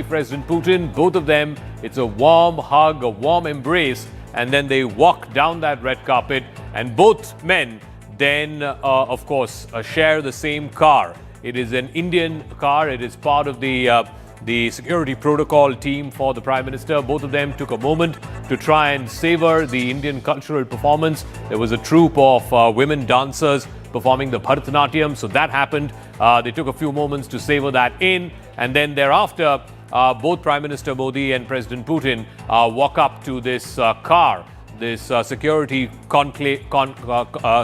President Putin, both of them, it's a warm hug, a warm embrace, and then they walk down that red carpet, and both men then, of course, share the same car. It is an Indian car. It is part of the security protocol team for the Prime Minister. Both of them took a moment to try and savor the Indian cultural performance. There was a troupe of women dancers performing the Bharatanatyam, so that happened. They took a few moments to savor that in, and then thereafter, both Prime Minister Modi and President Putin walk up to this car, this security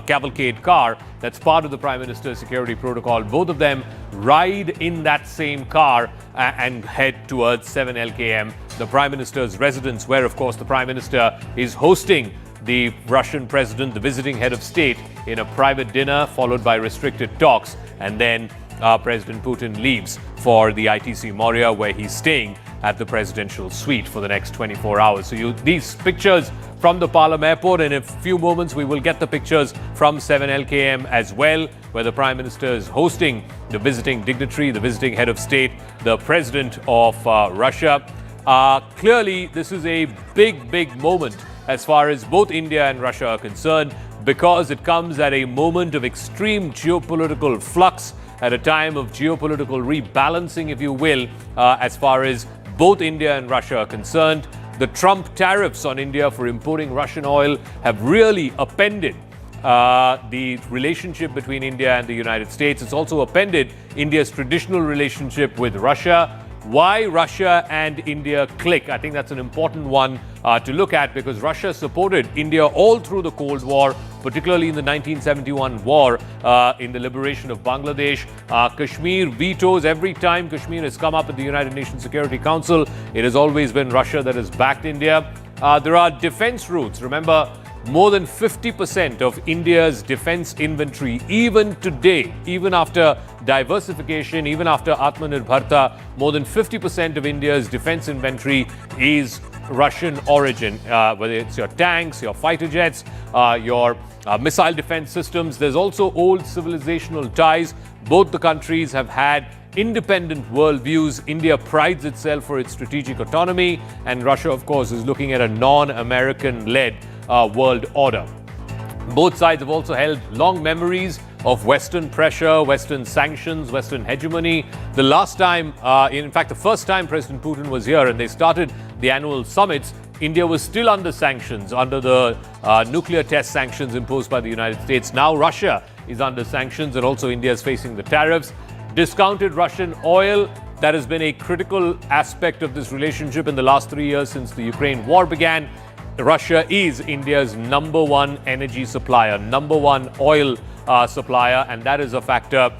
cavalcade car that's part of the Prime Minister's security protocol. Both of them ride in that same car and head towards 7 LKM, the Prime Minister's residence, where, of course, the Prime Minister is hosting the Russian president, the visiting head of state, in a private dinner followed by restricted talks. And then President Putin leaves for the ITC Moria, where he's staying at the presidential suite for the next 24 hours. So these pictures from the Palam airport, and in a few moments we will get the pictures from 7 LKM as well, where the Prime Minister is hosting the visiting dignitary, the visiting head of state, the president of Russia. Clearly, this is a big moment as far as both India and Russia are concerned, because it comes at a moment of extreme geopolitical flux, at a time of geopolitical rebalancing, if you will, as far as both India and Russia are concerned. The Trump tariffs on India for importing Russian oil have really upended the relationship between India and the United States. It's also upended India's traditional relationship with Russia. Why Russia and India click? I think that's an important one to look at, because Russia supported India all through the Cold War, particularly in the 1971 war, in the liberation of Bangladesh. Kashmir vetoes. Every time Kashmir has come up at the United Nations Security Council, it has always been Russia that has backed India. There are defense routes. Remember, more than 50% of India's defense inventory, even today, even after diversification, even after Atmanirbharta, more than 50% of India's defense inventory is Russian origin, whether it's your tanks, your fighter jets, your missile defense systems. There's also old civilizational ties. Both the countries have had independent worldviews. India prides itself for its strategic autonomy, and Russia, of course, is looking at a non-American-led world order. Both sides have also held long memories of Western pressure, Western sanctions, Western hegemony. The last time, in fact, the first time President Putin was here and they started the annual summits, India was still under sanctions, under the nuclear test sanctions imposed by the United States. Now Russia is under sanctions, and also India is facing the tariffs. Discounted Russian oil, that has been a critical aspect of this relationship in the last 3 years since the Ukraine war began. Russia is India's number one energy supplier, number one oil supplier, and that is a factor.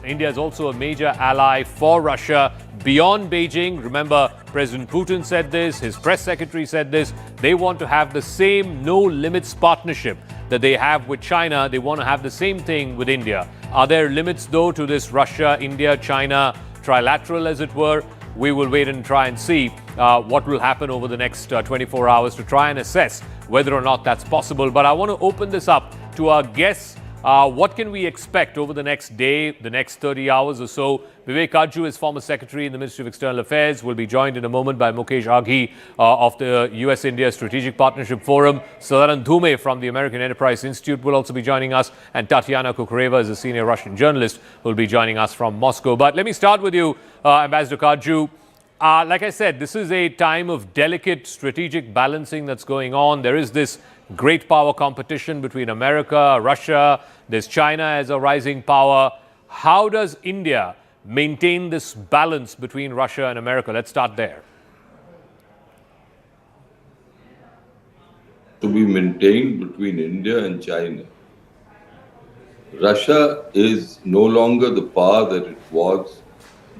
India is also a major ally for Russia beyond Beijing. Remember, President Putin said this, his press secretary said this. They want to have the same no-limits partnership that they have with China. They want to have the same thing with India. Are there limits, though, to this Russia, India, China trilateral, as it were? We will wait and try and see what will happen over the next 24 hours to try and assess whether or not that's possible. But I want to open this up to our guests. What can we expect over the next day, the next 30 hours or so? Vivek Kajju is former secretary in the Ministry of External Affairs. Will be joined in a moment by Mukesh Aghi of the US-India Strategic Partnership Forum. Sadaran Dhume from the American Enterprise Institute will also be joining us. And Tatiana Kukureva is a senior Russian journalist who will be joining us from Moscow. But let me start with you, Ambassador Kajju. Like I said, this is a time of delicate strategic balancing that's going on. There is this great power competition between America, Russia. There's China as a rising power. How does India maintain this balance between Russia and America? Let's start there. To be maintained between India and China. Russia is no longer the power that it was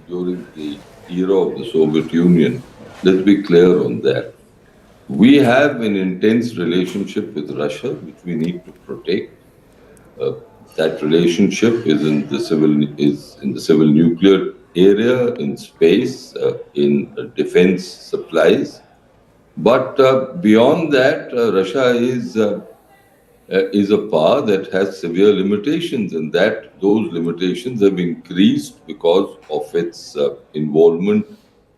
during the era of the Soviet Union. Let's be clear on that. We have an intense relationship with Russia, which we need to protect. That relationship is in the civil nuclear area, in space, in defense supplies. But beyond that, Russia is a power that has severe limitations, and that those limitations have increased because of its involvement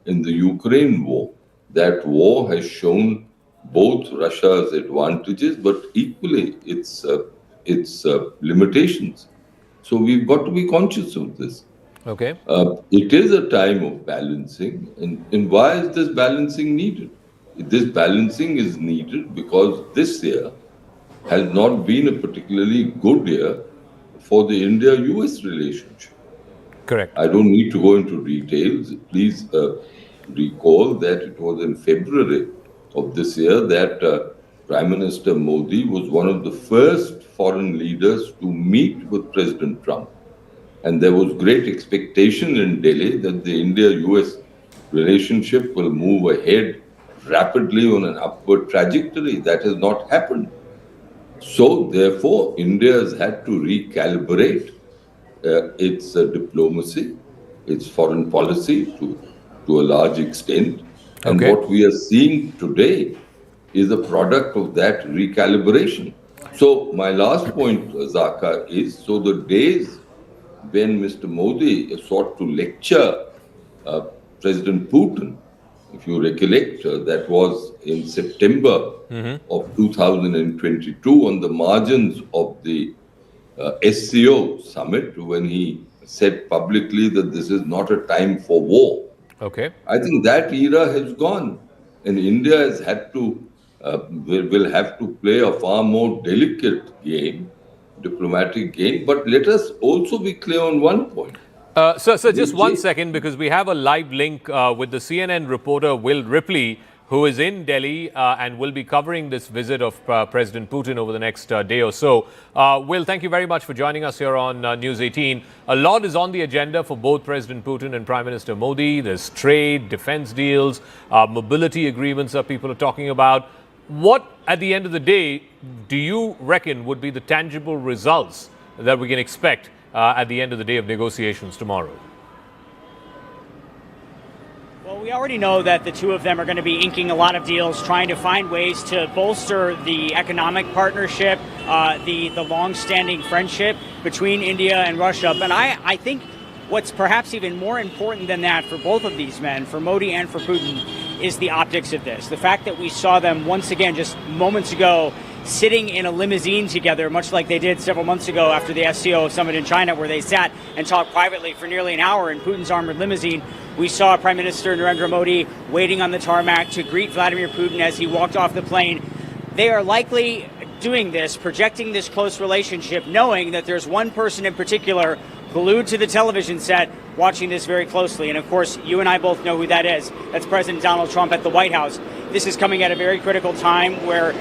in the Ukraine war. That war has shown both Russia's advantages, but equally its limitations. So we've got to be conscious of this. Okay. It is a time of balancing. And why is this balancing needed? This balancing is needed because this year has not been a particularly good year for the India-US relationship. Correct. I don't need to go into details. Please recall that it was in February of this year that Prime Minister Modi was one of the first foreign leaders to meet with President Trump. And there was great expectation in Delhi that the India-US relationship will move ahead rapidly on an upward trajectory. That has not happened. So, therefore, India has had to recalibrate its diplomacy, its foreign policy to a large extent. And Okay. what we are seeing today is a product of that recalibration. So, my last point, Zaka, is so the days when Mr. Modi sought to lecture President Putin, if you recollect, that was in September of 2022 on the margins of the SCO summit when he said publicly that this is not a time for war. Okay. I think that era has gone, and India has had to will have to play a far more delicate game, diplomatic game. But let us also be clear on one point. Sir, just 1 second, because we have a live link with the CNN reporter Will Ripley, who is in Delhi and will be covering this visit of President Putin over the next day or so. Will, thank you very much for joining us here on News 18. A lot is on the agenda for both President Putin and Prime Minister Modi. There's trade, defense deals, mobility agreements that people are talking about. What, at the end of the day, do you reckon would be the tangible results that we can expect at the end of the day of negotiations tomorrow? Well, we already know that the two of them are going to be inking a lot of deals, trying to find ways to bolster the economic partnership, the long-standing friendship between India and Russia. But I think what's perhaps even more important than that for both of these men, for Modi and for Putin, is the optics of this. The fact that we saw them once again just moments ago sitting in a limousine together, much like they did several months ago after the SCO summit in China, where they sat and talked privately for nearly an hour in Putin's armored limousine. We saw Prime Minister Narendra Modi waiting on the tarmac to greet Vladimir Putin as he walked off the plane. They are likely doing this, projecting this close relationship, knowing that there's one person in particular glued to the television set watching this very closely. And of course, you and I both know who that is. That's President Donald Trump at the White House. This is coming at a very critical time where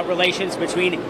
relations between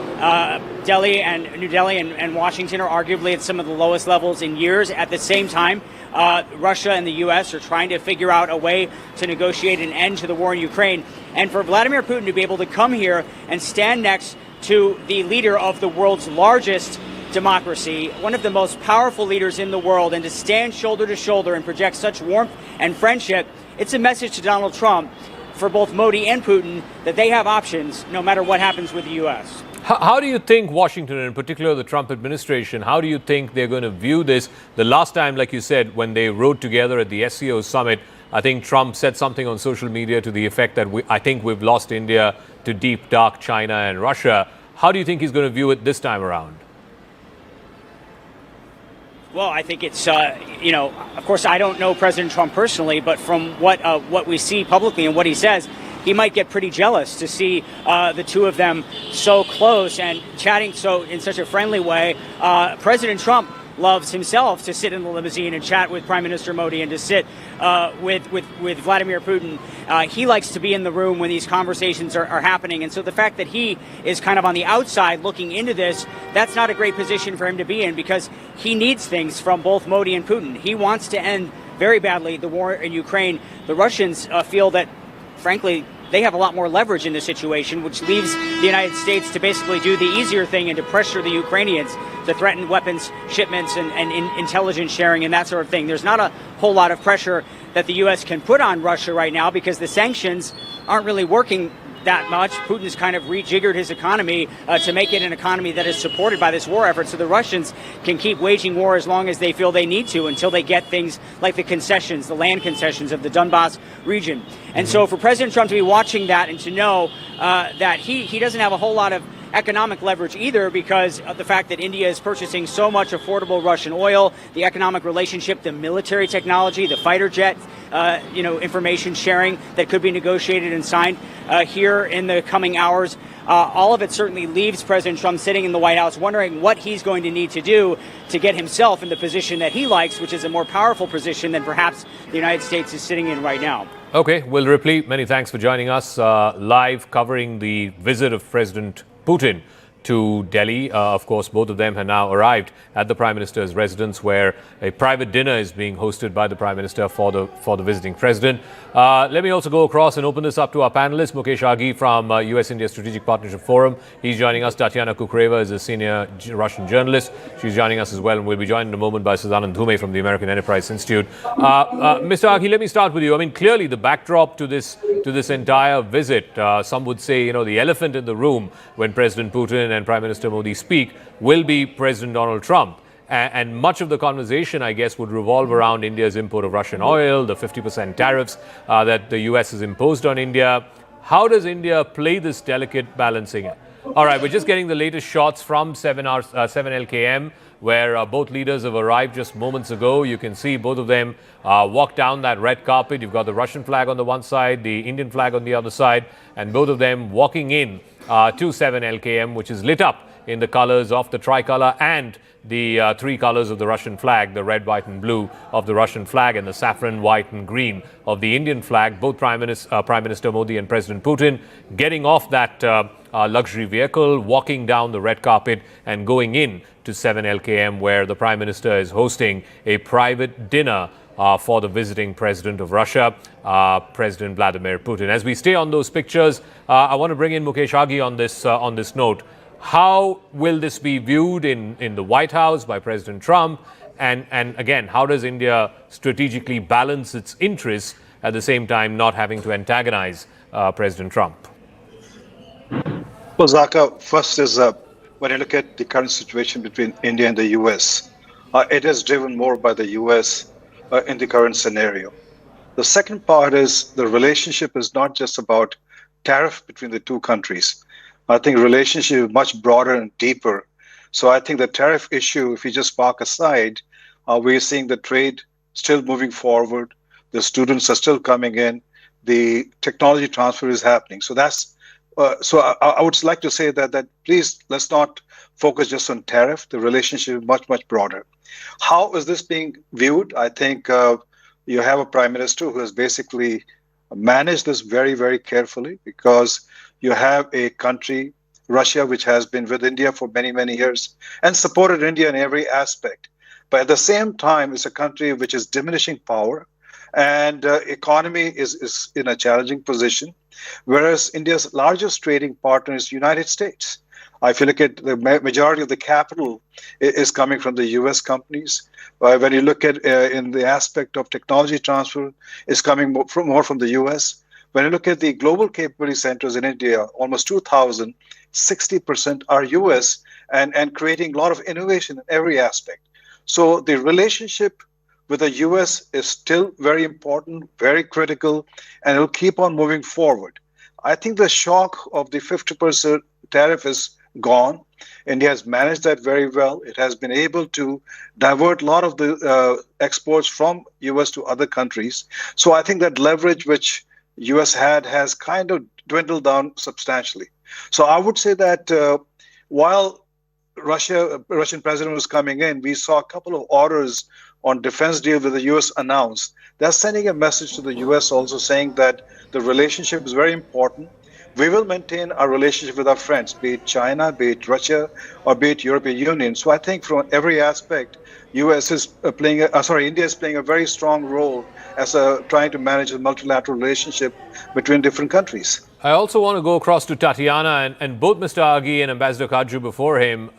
Delhi and New Delhi and Washington are arguably at some of the lowest levels in years. At the same time, Russia and the U.S. are trying to figure out a way to negotiate an end to the war in Ukraine. And for Vladimir Putin to be able to come here and stand next to the leader of the world's largest democracy, one of the most powerful leaders in the world, and to stand shoulder to shoulder and project such warmth and friendship, it's a message to Donald Trump, for both Modi and Putin, that they have options no matter what happens with the U.S. How do you think Washington, and in particular the Trump administration, how do you think they're going to view this? The last time, like you said, when they rode together at the SCO summit, I think Trump said something on social media to the effect that I think we've lost India to deep, dark China and Russia. How do you think he's going to view it this time around? Well, I think it's, of course, I don't know President Trump personally, but from what we see publicly and what he says, he might get pretty jealous to see the two of them so close and chatting so in such a friendly way. President Trump loves himself to sit in the limousine and chat with Prime Minister Modi and to sit with Vladimir Putin. He likes to be in the room when these conversations are happening. And so the fact that he is kind of on the outside looking into this, that's not a great position for him to be in, because he needs things from both Modi and Putin. He wants to end very badly the war in Ukraine. The Russians feel that, frankly, they have a lot more leverage in the situation, which leaves the United States to basically do the easier thing and to pressure the Ukrainians to threaten weapons shipments and intelligence sharing and that sort of thing. There's not a whole lot of pressure that the U.S. can put on Russia right now because the sanctions aren't really working that much. Putin's kind of rejiggered his economy to make it an economy that is supported by this war effort. So the Russians can keep waging war as long as they feel they need to, until they get things like the concessions, the land concessions of the Donbass region. And so for President Trump to be watching that and to know that he doesn't have a whole lot of economic leverage either, because of the fact that India is purchasing so much affordable Russian oil, the economic relationship, the military technology, the fighter jet, information sharing that could be negotiated and signed here in the coming hours. All of it certainly leaves President Trump sitting in the White House wondering what he's going to need to do to get himself in the position that he likes, which is a more powerful position than perhaps the United States is sitting in right now. Okay, Will Ripley, many thanks for joining us live covering the visit of President Putin to Delhi. Of course, both of them have now arrived at the Prime Minister's residence, where a private dinner is being hosted by the Prime Minister for the visiting president. Let me also go across and open this up to our panelists. Mukesh Aghi from US-India Strategic Partnership Forum. He's joining us. Tatiana Kukreva is a senior Russian journalist. She's joining us as well, and we'll be joined in a moment by Suzanne Dhume from the American Enterprise Institute. Mr. Aghi, let me start with you. I mean, clearly the backdrop to this entire visit, some would say, the elephant in the room when President Putin and Prime Minister Modi speak will be President Donald Trump. And much of the conversation, I guess, would revolve around India's import of Russian oil, the 50% tariffs that the US has imposed on India. How does India play this delicate balancing act? All right, we're just getting the latest shots from 7 LKM, where both leaders have arrived just moments ago. You can see both of them walk down that red carpet. You've got the Russian flag on the one side, the Indian flag on the other side, and both of them walking in to 7 LKM, which is lit up in the colors of the tricolor and the three colors of the Russian flag, the red, white and blue of the Russian flag and the saffron, white and green of the Indian flag. Both Prime Minister Modi and President Putin getting off that luxury vehicle, walking down the red carpet and going in to 7 LKM, where the Prime Minister is hosting a private dinner for the visiting president of Russia, President Vladimir Putin. As we stay on those pictures, I want to bring in Mukesh Aghi on this note. How will this be viewed in the White House by President Trump? And again, how does India strategically balance its interests at the same time not having to antagonize President Trump? Well, Zaka, first is when you look at the current situation between India and the US, it is driven more by the US in the current scenario. The second part is the relationship is not just about tariff between the two countries. I think the relationship is much broader and deeper. So I think the tariff issue, if you just park aside, we're seeing the trade still moving forward. The students are still coming in. The technology transfer is happening. So that's I would like to say that please let's not focus just on tariff. The relationship is much, much broader. How is this being viewed? I think you have a prime minister who has basically managed this very, very carefully, because you have a country, Russia, which has been with India for many, many years and supported India in every aspect. But at the same time, it's a country which is diminishing power, and economy is in a challenging position, whereas India's largest trading partner is the United States. If you look at the majority of the capital is coming from the U.S. companies. When you look at in the aspect of technology transfer, it's coming more from the U.S. When you look at the global capability centers in India, almost 2,000, 60% are U.S. and creating a lot of innovation in every aspect. So the relationship with the U.S. is still very important, very critical, and it will keep on moving forward. I think the shock of the 50% tariff is gone. India has managed that very well. It has been able to divert a lot of the exports from U.S. to other countries. So I think that leverage which U.S. has kind of dwindled down substantially. So I would say that while Russian president was coming in, we saw a couple of orders on defense deal that the U.S. announced. They're sending a message to the U.S. also saying that the relationship is very important. We will maintain our relationship with our friends, be it China, be it Russia, or be it European Union. So I think from every aspect, India is playing a very strong role as trying to manage a multilateral relationship between different countries. I also want to go across to Tatiana, and both Mr. Aghi and Ambassador Kaju before him,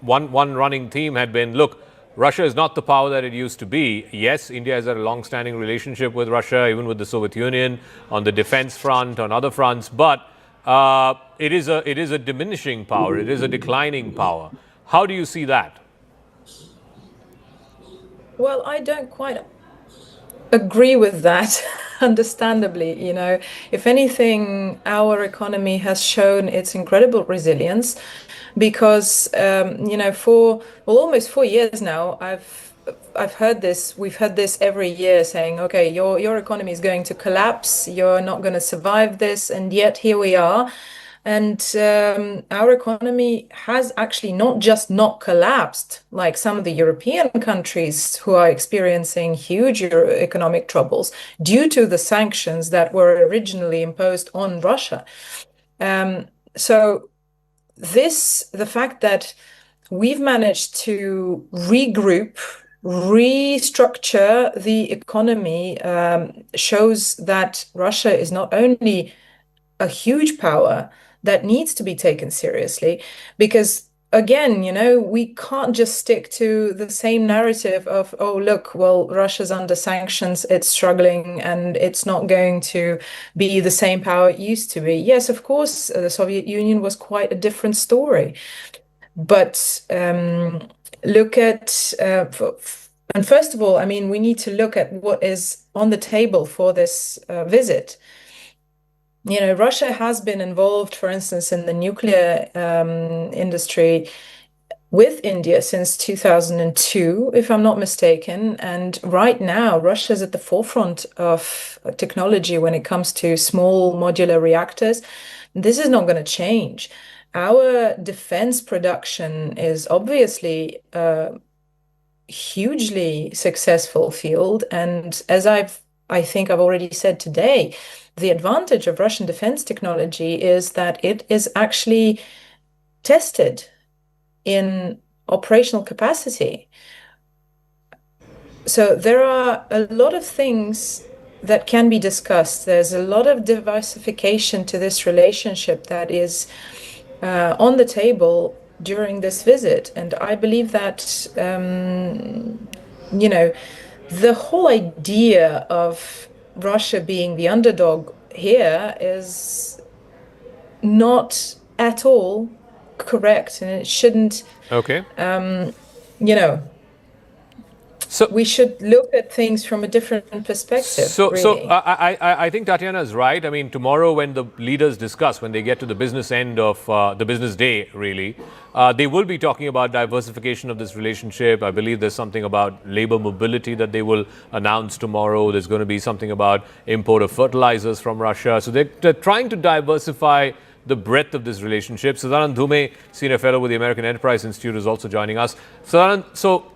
one running theme had been, look, Russia is not the power that it used to be. Yes, India has had a long-standing relationship with Russia, even with the Soviet Union, on the defense front, on other fronts. But it is a diminishing power. It is a declining power. How do you see that? Well, I don't quite agree with that, understandably. If anything, our economy has shown its incredible resilience because, for almost 4 years now, I've heard this. We've heard this every year, saying, "Okay, your economy is going to collapse. You're not going to survive this," and yet here we are. And our economy has actually not just not collapsed, like some of the European countries who are experiencing huge economic troubles due to the sanctions that were originally imposed on Russia. So the fact that we've managed to regroup, restructure the economy shows that Russia is not only a huge power that needs to be taken seriously, because again, we can't just stick to the same narrative of, oh, look, well, Russia's under sanctions, it's struggling, and it's not going to be the same power it used to be. Yes, of course, the Soviet Union was quite a different story. But look at, and first of all, I mean, we need to look at what is on the table for this visit. Russia has been involved, for instance, in the nuclear industry with India since 2002, if I'm not mistaken. And right now, Russia is at the forefront of technology when it comes to small modular reactors. This is not going to change. Our defense production is obviously a hugely successful field. And as I think I've already said today, the advantage of Russian defense technology is that it is actually tested in operational capacity. So there are a lot of things that can be discussed. There's a lot of diversification to this relationship that is on the table during this visit. And I believe that, the whole idea of Russia being the underdog here is not at all correct, and it shouldn't. Okay. So we should look at things from a different perspective. So I think Tatiana is right. I mean, tomorrow when the leaders discuss, when they get to the business end of the business day, really, they will be talking about diversification of this relationship. I believe there's something about labor mobility that they will announce tomorrow. There's going to be something about import of fertilizers from Russia. So they're trying to diversify the breadth of this relationship. Sadanand Dhume, senior fellow with the American Enterprise Institute, is also joining us. Sadanand, so,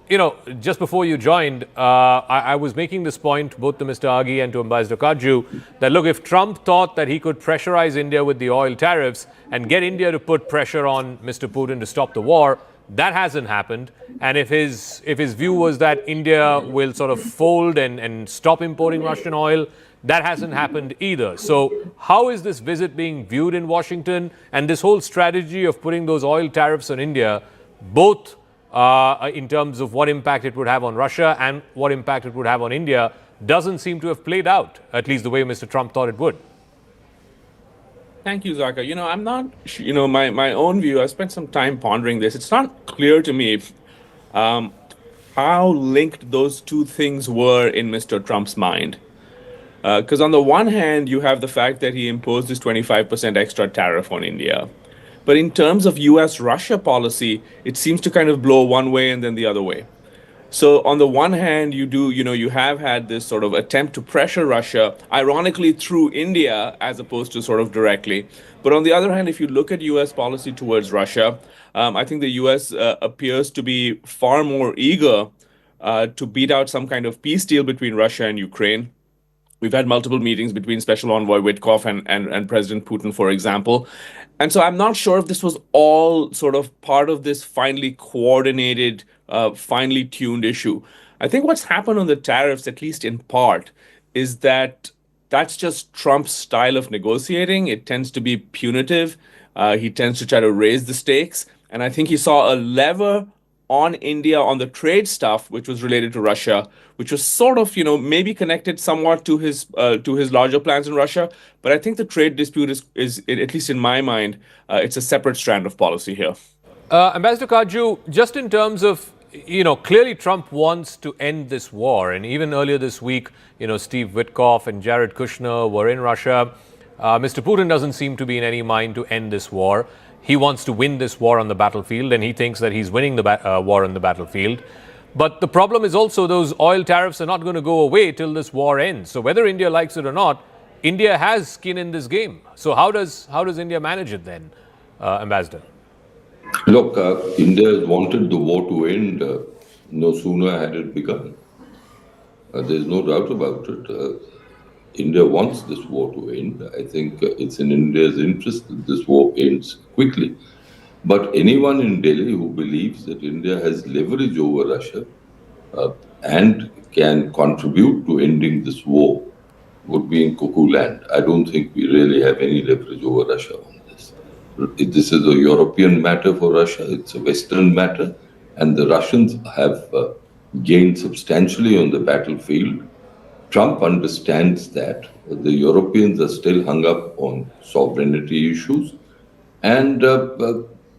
just before you joined, I was making this point both to Mr. Aghi and to Ambassador Kaju that, look, if Trump thought that he could pressurize India with the oil tariffs and get India to put pressure on Mr. Putin to stop the war, that hasn't happened. And if his view was that India will sort of fold and stop importing Russian oil, that hasn't happened either. So how is this visit being viewed in Washington, and this whole strategy of putting those oil tariffs on India, both in terms of what impact it would have on Russia and what impact it would have on India, doesn't seem to have played out, at least the way Mr. Trump thought it would? Thank you, Zaka. I'm not, my own view, I spent some time pondering this. It's not clear to me how linked those two things were in Mr. Trump's mind. Because on the one hand, you have the fact that he imposed this 25% extra tariff on India. But in terms of US-Russia policy, it seems to kind of blow one way and then the other way. So on the one hand, you have had this sort of attempt to pressure Russia, ironically through India, as opposed to sort of directly. But on the other hand, if you look at US policy towards Russia, I think the US appears to be far more eager to beat out some kind of peace deal between Russia and Ukraine. We've had multiple meetings between Special Envoy Witkoff and President Putin, for example. And so I'm not sure if this was all sort of part of this finely coordinated, finely tuned issue. I think what's happened on the tariffs, at least in part, is that that's just Trump's style of negotiating. It tends to be punitive. He tends to try to raise the stakes. And I think he saw a lever on India on the trade stuff, which was related to Russia, which was sort of, maybe connected somewhat to his larger plans in Russia. But I think the trade dispute is at least in my mind, it's a separate strand of policy here. Ambassador Kaju, just in terms of, clearly Trump wants to end this war. And even earlier this week, Steve Witkoff and Jared Kushner were in Russia. Mr. Putin doesn't seem to be in any mind to end this war. He wants to win this war on the battlefield, and he thinks that he's winning the war on the battlefield. But the problem is also those oil tariffs are not going to go away till this war ends. So whether India likes it or not, India has skin in this game. So how does India manage it then, Ambassador? Look, India has wanted the war to end no sooner had it begun. There's no doubt about it. India wants this war to end. I think it's in India's interest that this war ends quickly. But anyone in Delhi who believes that India has leverage over Russia and can contribute to ending this war would be in cuckoo land. I don't think we really have any leverage over Russia on this. This is a European matter for Russia. It's a Western matter. And the Russians have gained substantially on the battlefield. Trump understands that. The Europeans are still hung up on sovereignty issues. And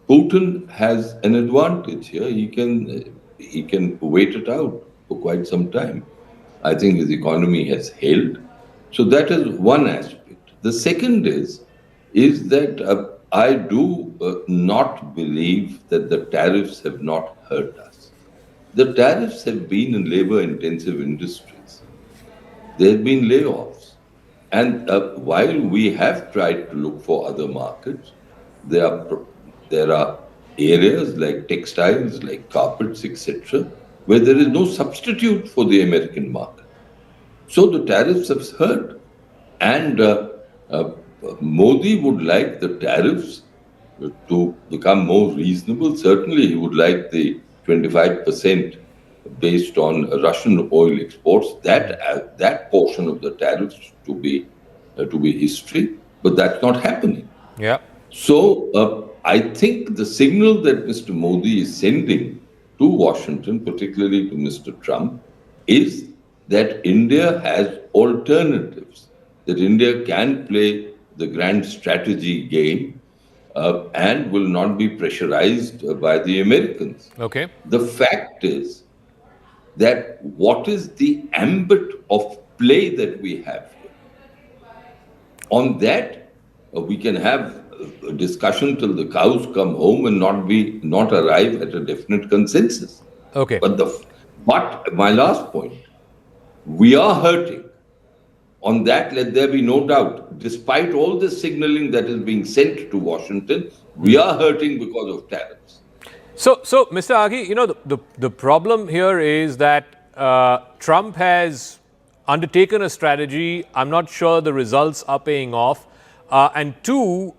Putin has an advantage here. He can wait it out for quite some time. I think his economy has held. So that is one aspect. The second is that I do not believe that the tariffs have not hurt us. The tariffs have been in labor-intensive industries. There have been layoffs. And while we have tried to look for other markets, there are areas like textiles, like carpets, etc., where there is no substitute for the American market. So the tariffs have hurt. And Modi would like the tariffs to become more reasonable. Certainly, he would like the 25% based on Russian oil exports, that portion of the tariffs to be history, but that's not happening. Yeah. So I think the signal that Mr. Modi is sending to Washington, particularly to Mr. Trump, is that India has alternatives, that India can play the grand strategy game and will not be pressurized by the Americans. Okay. The fact is that what is the ambit of play that we have here? On that, we can have a discussion till the cows come home and not arrive at a definite consensus. Okay. But my last point, we are hurting. On that, let there be no doubt. Despite all the signaling that is being sent to Washington, we are hurting because of tariffs. So Mr. Aghi, the problem here is that Trump has undertaken a strategy. I'm not sure the results are paying off. And two,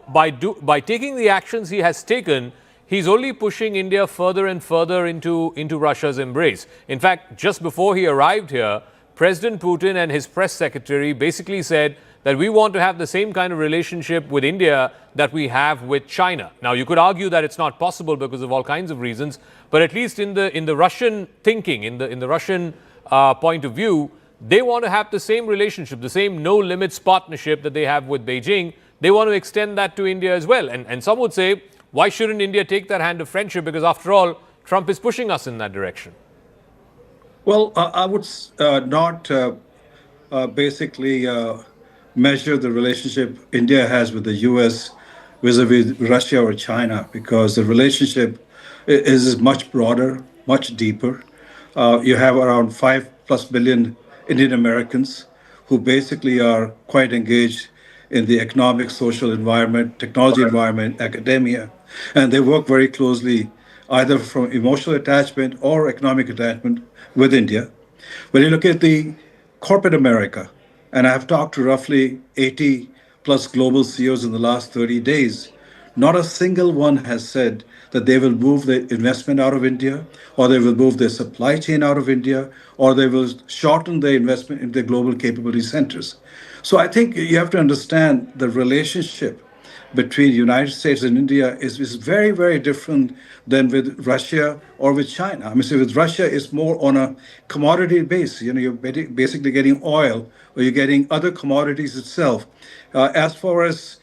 by taking the actions he has taken, he's only pushing India further and further into Russia's embrace. In fact, just before he arrived here, President Putin and his press secretary basically said that we want to have the same kind of relationship with India that we have with China. Now, you could argue that it's not possible because of all kinds of reasons, but at least in the Russian thinking, in the Russian point of view, they want to have the same relationship, the same no limits partnership that they have with Beijing. They want to extend that to India as well. And some would say, why shouldn't India take that hand of friendship? Because after all, Trump is pushing us in that direction. Well, I would not basically measure the relationship India has with the US vis-a-vis Russia or China, because the relationship is much broader, much deeper. You have around 5+ billion Indian Americans who basically are quite engaged in the economic, social environment, technology environment, academia, and they work very closely either from emotional attachment or economic attachment with India. When you look at the corporate America, and I have talked to roughly 80+ global CEOs in the last 30 days, not a single one has said that they will move the investment out of India, or they will move their supply chain out of India, or they will shorten their investment in their global capability centers. So I think you have to understand the relationship between United States and India is very, very different than with Russia or with China. I mean, so with Russia, it's more on a commodity base. You're basically getting oil or you're getting other commodities itself. As far as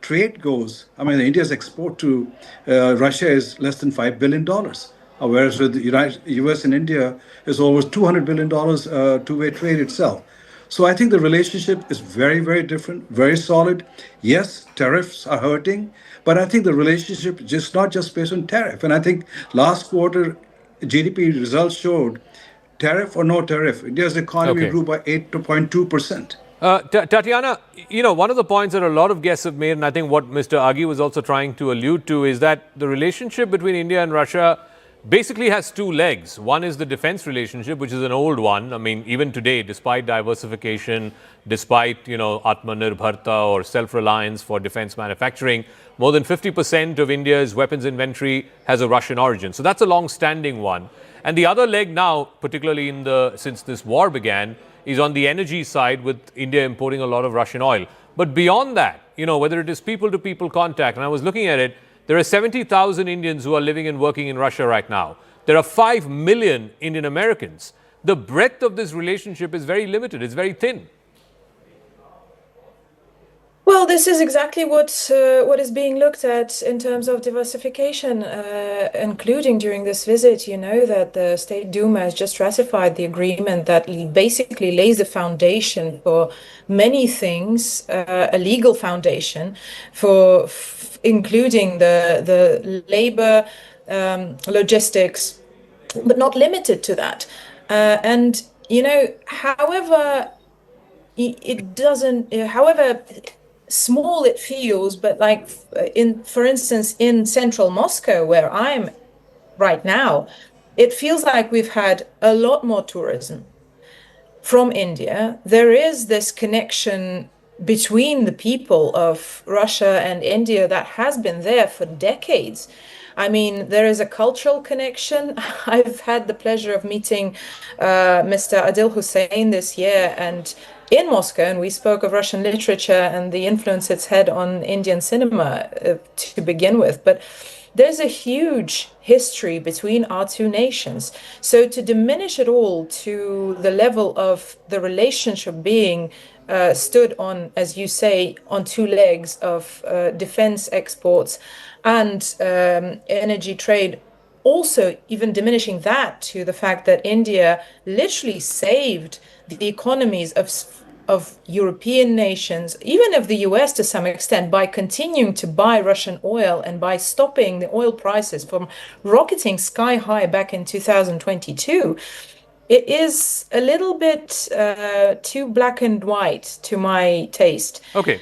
trade goes, I mean, India's export to Russia is less than $5 billion. Whereas with the US and India is over $200 billion two-way trade itself. So I think the relationship is very, very different, very solid. Yes, tariffs are hurting, but I think the relationship is not just based on tariff. And I think last quarter GDP results showed tariff or no tariff, India's economy grew by 8.2%. Tatiana, one of the points that a lot of guests have made, and I think what Mr. Aghi was also trying to allude to, is that the relationship between India and Russia basically has two legs. One is the defense relationship, which is an old one. I mean, even today, despite diversification, despite, Atmanirbharta or self-reliance for defense manufacturing, more than 50% of India's weapons inventory has a Russian origin. So that's a long-standing one. And the other leg now, particularly since this war began, is on the energy side, with India importing a lot of Russian oil. But beyond that, whether it is people-to-people contact, and I was looking at it, there are 70,000 Indians who are living and working in Russia right now. There are 5 million Indian Americans. The breadth of this relationship is very limited. It's very thin. Well, this is exactly what is being looked at in terms of diversification, including during this visit. You know that the State Duma has just ratified the agreement that basically lays the foundation for many things, a legal foundation for including the labor, logistics, but not limited to that. And however small it feels, but for instance, in central Moscow, where I'm right now, it feels like we've had a lot more tourism from India. There is this connection between the people of Russia and India that has been there for decades. I mean, there is a cultural connection. I've had the pleasure of meeting Mr. Adil Hussein this year and in Moscow, and we spoke of Russian literature and the influence it's had on Indian cinema to begin with. But there's a huge history between our two nations. So to diminish it all to the level of the relationship being stood on, as you say, on two legs of defense exports and energy trade, also even diminishing that to the fact that India literally saved the economies of European nations, even of the US to some extent, by continuing to buy Russian oil and by stopping the oil prices from rocketing sky high back in 2022. It is a little bit too black and white to my taste. Okay.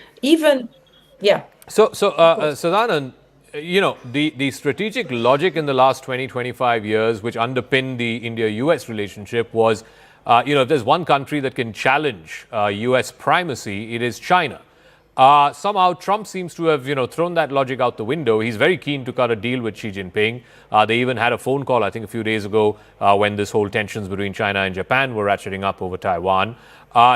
So Sadanand, the strategic logic in the last 25 years, which underpinned the India-US relationship was, if there's one country that can challenge US primacy, it is China. Somehow Trump seems to have, thrown that logic out the window. He's very keen to cut a deal with Xi Jinping. They even had a phone call, I think, a few days ago when this whole tensions between China and Japan were ratcheting up over Taiwan.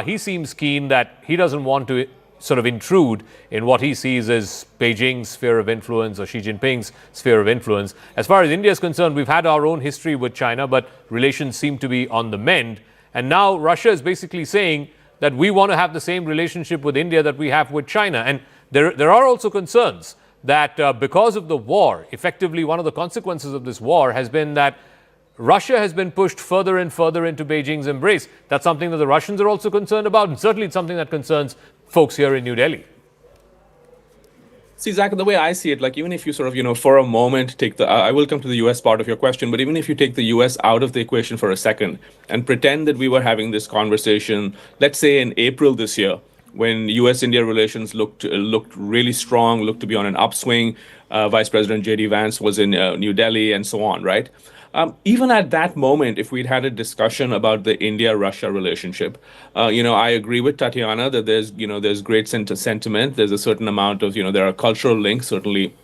He seems keen that he doesn't want to sort of intrude in what he sees as Beijing's sphere of influence or Xi Jinping's sphere of influence. As far as India is concerned, we've had our own history with China, but relations seem to be on the mend. And now Russia is basically saying that we want to have the same relationship with India that we have with China. And there are also concerns that because of the war, effectively one of the consequences of this war has been that Russia has been pushed further and further into Beijing's embrace. That's something that the Russians are also concerned about, and certainly it's something that concerns folks here in New Delhi. See, Zach, the way I see it, even if you sort of, for a moment take I will come to the US part of your question, but even if you take the US out of the equation for a second and pretend that we were having this conversation, let's say in April this year, when US-India relations looked really strong, looked to be on an upswing, Vice President J.D. Vance was in New Delhi and so on, right? Even at that moment, if we'd had a discussion about the India-Russia relationship, I agree with Tatiana that there's great sentiment. There's a certain amount of, there are cultural links, certainly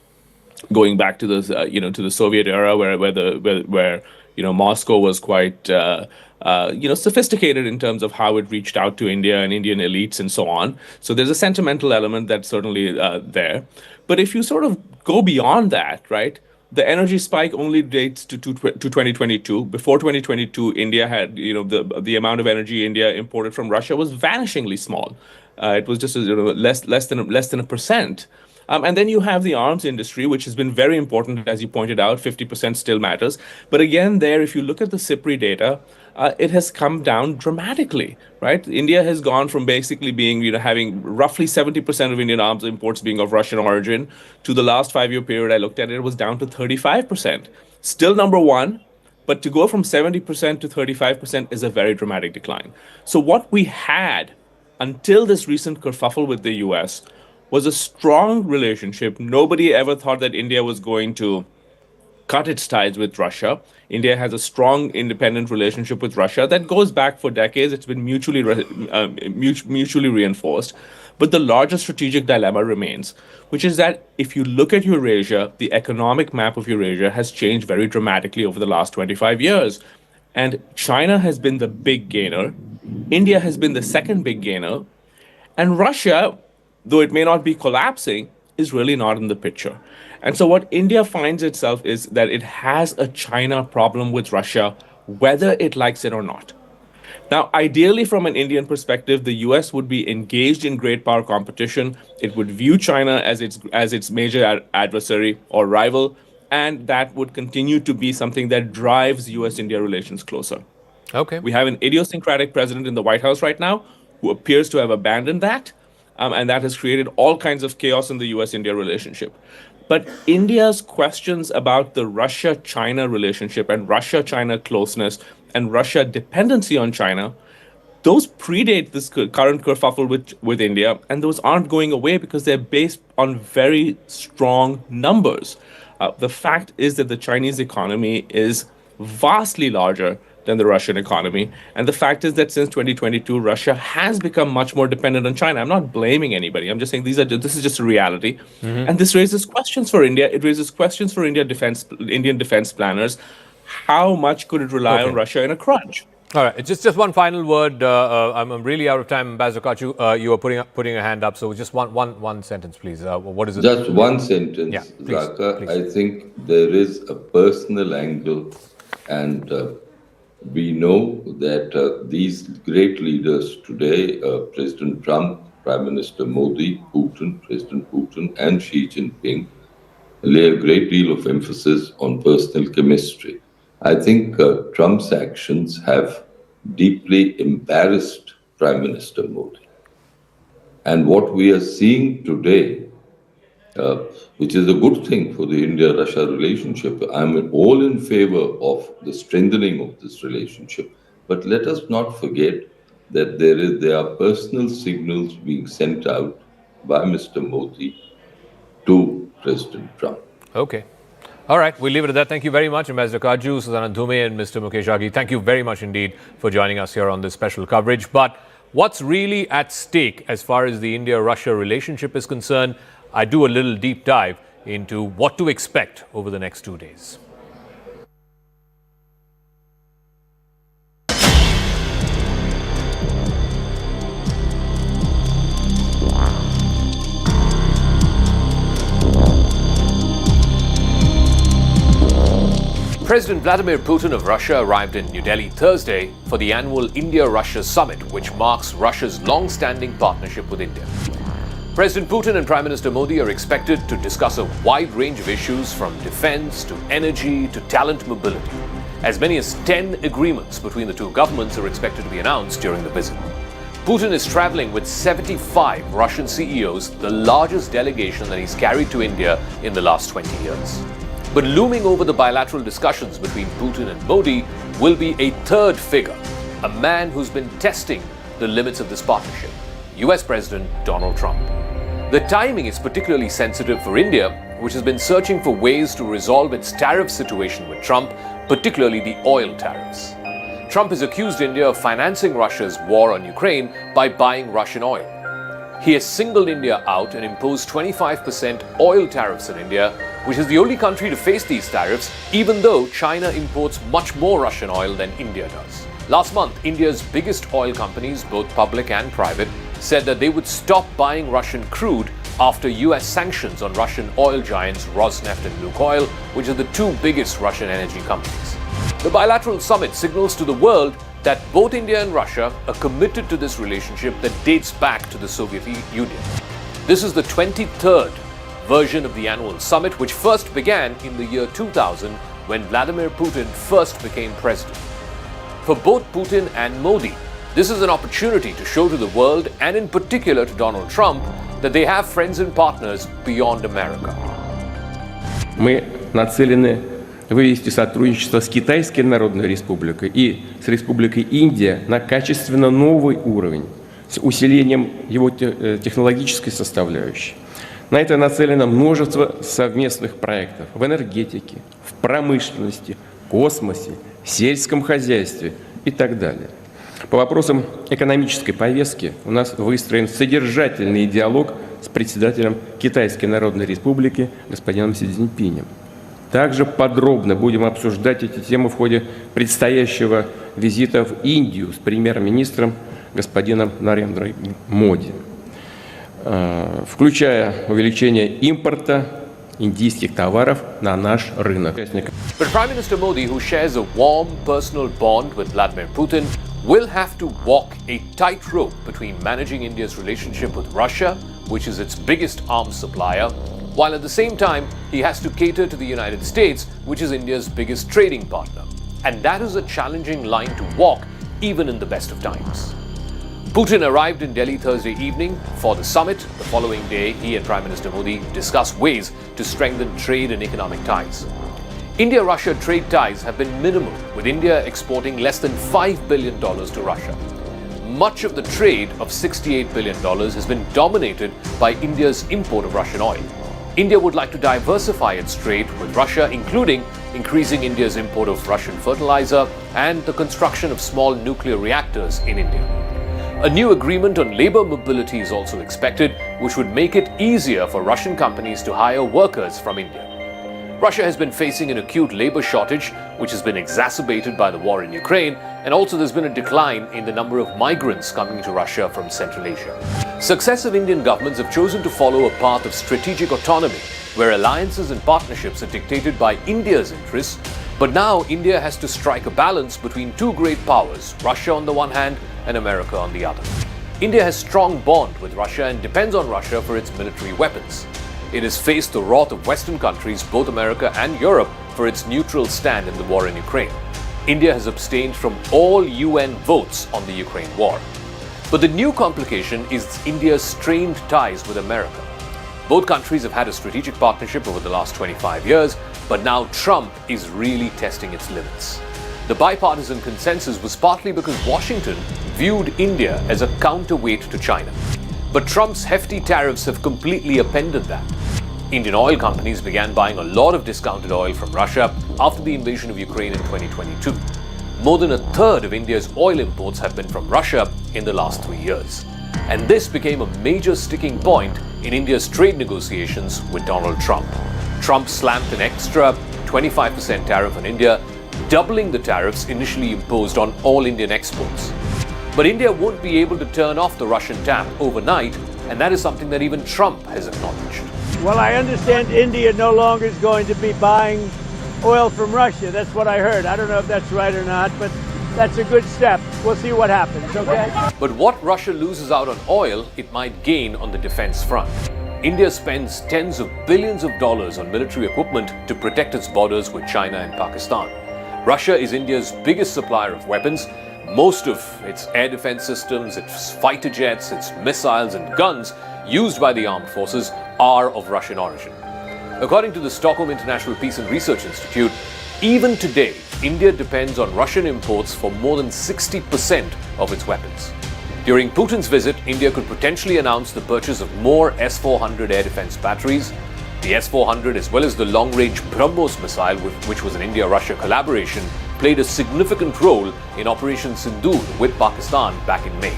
going back to the, to the Soviet era where Moscow was quite sophisticated in terms of how it reached out to India and Indian elites and so on. So there's a sentimental element that's certainly there. But if you sort of go beyond that, right, the energy spike only dates to 2022. Before 2022, India had, the amount of energy India imported from Russia was vanishingly small. It was just less than a percent. And then you have the arms industry, which has been very important, as you pointed out. 50% still matters. But again, there, if you look at the CIPRI data, it has come down dramatically, right? India has gone from basically being, having roughly 70% of Indian arms imports being of Russian origin to the last 5-year period I looked at, it was down to 35%. Still number one, but to go from 70% to 35% is a very dramatic decline. So what we had until this recent kerfuffle with the US was a strong relationship. Nobody ever thought that India was going to cut its ties with Russia. India has a strong independent relationship with Russia that goes back for decades. It's been mutually reinforced. But the larger strategic dilemma remains, which is that if you look at Eurasia, the economic map of Eurasia has changed very dramatically over the last 25 years. And China has been the big gainer. India has been the second big gainer. And Russia, though it may not be collapsing, is really not in the picture. And so what India finds itself is that it has a China problem with Russia, whether it likes it or not. Now, ideally, from an Indian perspective, the US would be engaged in great power competition. It would view China as its major adversary or rival, and that would continue to be something that drives US-India relations closer. Okay. We have an idiosyncratic president in the White House right now who appears to have abandoned that. And that has created all kinds of chaos in the US-India relationship. But India's questions about the Russia-China relationship and Russia-China closeness and Russia dependency on China, those predate this current kerfuffle with India, and those aren't going away because they're based on very strong numbers. The fact is that the Chinese economy is vastly larger than the Russian economy. And the fact is that since 2022, Russia has become much more dependent on China. I'm not blaming anybody. I'm just saying this is just a reality. Mm-hmm. And this raises questions for India. It raises questions for Indian defense planners. How much could it rely on Russia in a crunch? All right, just one final word. I'm really out of time, Ambassador Kachu. You are putting a hand up, so just one sentence, please. What is it? Just one sentence, yeah, Zaka. please. I think there is a personal angle, and we know that these great leaders today, President Trump, Prime Minister Modi, President Putin, and Xi Jinping, lay a great deal of emphasis on personal chemistry. I think Trump's actions have deeply embarrassed Prime Minister Modi. And what we are seeing today, which is a good thing for the India-Russia relationship, I'm all in favor of the strengthening of this relationship. But let us not forget that there are personal signals being sent out by Mr. Modi to President Trump. Okay. All right, we'll leave it at that. Thank you very much, Ambassador Kaju, Susanna Dhume, and Mr. Mukesh Aghi. Thank you very much indeed for joining us here on this special coverage. But what's really at stake as far as the India-Russia relationship is concerned, I do a little deep dive into what to expect over the next 2 days. President Vladimir Putin of Russia arrived in New Delhi Thursday for the annual India-Russia summit, which marks Russia's long-standing partnership with India. President Putin and Prime Minister Modi are expected to discuss a wide range of issues from defense to energy to talent mobility. As many as 10 agreements between the two governments are expected to be announced during the visit. Putin is traveling with 75 Russian CEOs, the largest delegation that he's carried to India in the last 20 years. But looming over the bilateral discussions between Putin and Modi will be a third figure, a man who's been testing the limits of this partnership, US President Donald Trump. The timing is particularly sensitive for India, which has been searching for ways to resolve its tariff situation with Trump, particularly the oil tariffs. Trump has accused India of financing Russia's war on Ukraine by buying Russian oil. He has singled India out and imposed 25% oil tariffs on India, which is the only country to face these tariffs, even though China imports much more Russian oil than India does. Last month, India's biggest oil companies, both public and private, said that they would stop buying Russian crude after US sanctions on Russian oil giants Rosneft and Lukoil, which are the two biggest Russian energy companies. The bilateral summit signals to the world that both India and Russia are committed to this relationship that dates back to the Soviet Union. This is the 23rd version of the annual summit, which first began in the year 2000 when Vladimir Putin first became president. For both Putin and Modi, this is an opportunity to show to the world, and in particular to Donald Trump, that they have friends and partners beyond America. Мы нацелены вывести сотрудничество с Китайской Народной Республикой и с Республикой Индия на качественно новый уровень с усилением его технологической составляющей. На это нацелено множество совместных проектов в энергетике, в промышленности, космосе, сельском хозяйстве и так далее. По вопросам экономической повестки у нас выстроен содержательный диалог с председателем Китайской Народной Республики господином Си Цзиньпинем. Также подробно будем обсуждать эти темы в ходе предстоящего визита в Индию с премьер-министром господином Нарендрой Моди, включая увеличение импорта индийских товаров на наш рынок. But Prime Minister Modi, who shares a warm personal bond with Vladimir Putin, will have to walk a tightrope between managing India's relationship with Russia, which is its biggest arms supplier, while at the same time he has to cater to the United States, which is India's biggest trading partner. And that is a challenging line to walk, even in the best of times. Putin arrived in Delhi Thursday evening for the summit. The following day, he and Prime Minister Modi discussed ways to strengthen trade and economic ties. India-Russia trade ties have been minimal, with India exporting less than $5 billion to Russia. Much of the trade of $68 billion has been dominated by India's import of Russian oil. India would like to diversify its trade with Russia, including increasing India's import of Russian fertilizer and the construction of small nuclear reactors in India. A new agreement on labor mobility is also expected, which would make it easier for Russian companies to hire workers from India. Russia has been facing an acute labor shortage, which has been exacerbated by the war in Ukraine, and also there's been a decline in the number of migrants coming to Russia from Central Asia. Successive Indian governments have chosen to follow a path of strategic autonomy, where alliances and partnerships are dictated by India's interests, but now India has to strike a balance between two great powers, Russia on the one hand and America on the other. India has a strong bond with Russia and depends on Russia for its military weapons. It has faced the wrath of Western countries, both America and Europe, for its neutral stand in the war in Ukraine. India has abstained from all UN votes on the Ukraine war. But the new complication is India's strained ties with America. Both countries have had a strategic partnership over the last 25 years, but now Trump is really testing its limits. The bipartisan consensus was partly because Washington viewed India as a counterweight to China. But Trump's hefty tariffs have completely upended that. Indian oil companies began buying a lot of discounted oil from Russia after the invasion of Ukraine in 2022. More than a third of India's oil imports have been from Russia in the last 3 years. And this became a major sticking point in India's trade negotiations with Donald Trump. Trump slammed an extra 25% tariff on India, doubling the tariffs initially imposed on all Indian exports. But India won't be able to turn off the Russian tap overnight, and that is something that even Trump has acknowledged. Well, I understand India no longer is going to be buying oil from Russia. That's what I heard. I don't know if that's right or not, but that's a good step. We'll see what happens, okay? But what Russia loses out on oil, it might gain on the defense front. India spends tens of billions of dollars on military equipment to protect its borders with China and Pakistan. Russia is India's biggest supplier of weapons. Most of its air defense systems, its fighter jets, its missiles and guns used by the armed forces are of Russian origin. According to the Stockholm International Peace and Research Institute, even today, India depends on Russian imports for more than 60% of its weapons. During Putin's visit, India could potentially announce the purchase of more S-400 air defense batteries. The S-400, as well as the long-range BrassTacks missile, which was an India-Russia collaboration, played a significant role in Operation Sindoor with Pakistan back in May.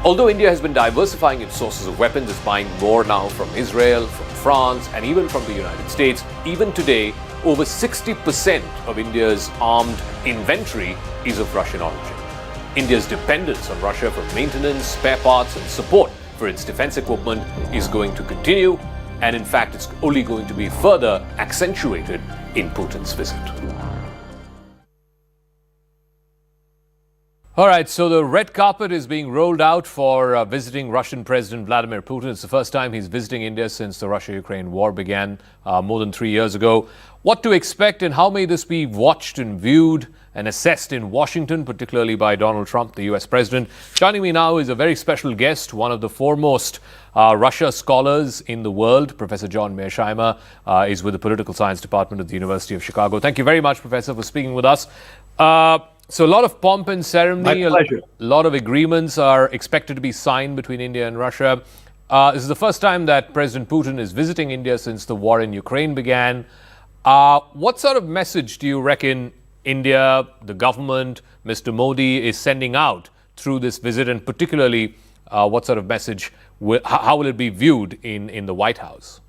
Although India has been diversifying its sources of weapons, it's buying more now from Israel, from France, and even from the United States. Even today, over 60% of India's armed inventory is of Russian origin. India's dependence on Russia for maintenance, spare parts, and support for its defense equipment is going to continue, and in fact, it's only going to be further accentuated in Putin's visit. All right, so the red carpet is being rolled out for visiting Russian President Vladimir Putin. It's the first time he's visiting India since the Russia-Ukraine war began more than 3 years ago. What to expect and how may this be watched and viewed and assessed in Washington, particularly by Donald Trump, the US president? Joining me now is a very special guest, one of the foremost Russia scholars in the world. Professor John Mearsheimer is with the Political Science Department at the University of Chicago. Thank you very much, Professor, for speaking with us. So a lot of pomp and ceremony, a lot of agreements are expected to be signed between India and Russia. This is the first time that President Putin is visiting India since the war in Ukraine began. What sort of message do you reckon India, the government, Mr. Modi is sending out through this visit, and particularly what sort of message, how will it be viewed in the White House?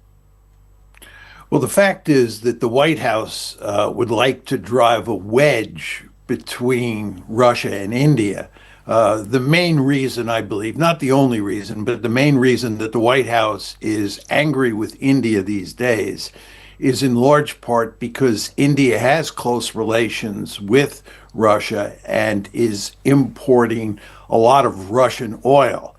Well, the fact is that the White House would like to drive a wedge between Russia and India. The main reason, I believe, not the only reason, but the main reason that the White House is angry with India these days is in large part because India has close relations with Russia and is importing a lot of Russian oil.